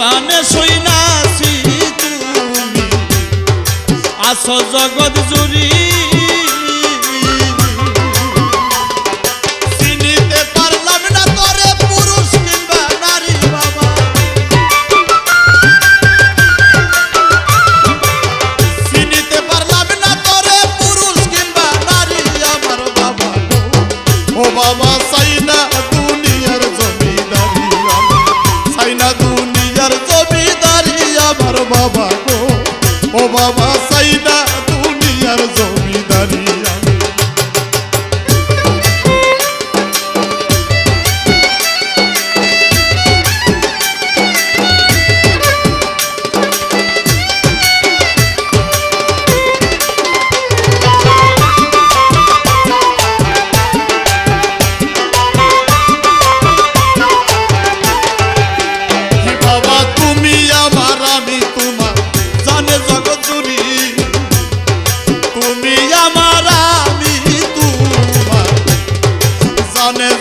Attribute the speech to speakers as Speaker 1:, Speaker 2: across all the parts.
Speaker 1: জানে সইনাছি তুমি আসো জগৎ জুড়ি চিনিতে পারলাম না তোরে পুরুষ কিংবা নারী বাবা চিনিতে পারলাম না তোরে পুরুষ কিংবা নারী আমার বাবা ও বাবা চাই না দুনিয়ার জমিদারি চাই না দুনিয়ার জমিদারি আমার বাবা গো ও বাবা চাই না দুনিয়ার জমিদারি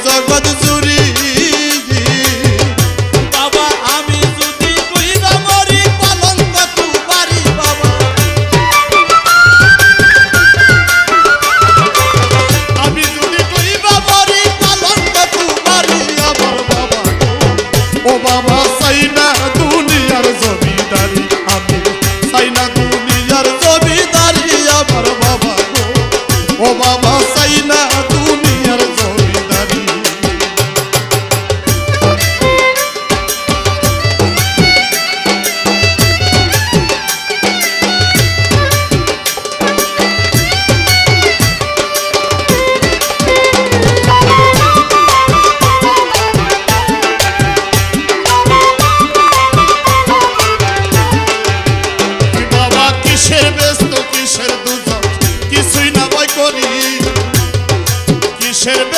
Speaker 1: জগৎ জুড়ি বাবা আমি যদি কইরা মরি কলঙ্ক তোমারি বাবা আমি যদি কইরা মরি কলঙ্ক তোমারি আমার বাবা ও বাবা চাই না দুনিয়ার জমিদারি আমি চাই না দুনিয়ার জমিদারি আমার বাবা ও বাবা চাই না দুনিয়ার জমিদারি কিসের ব্যস্ত কিসের দুজন কিছুই না ভয় করি কিসের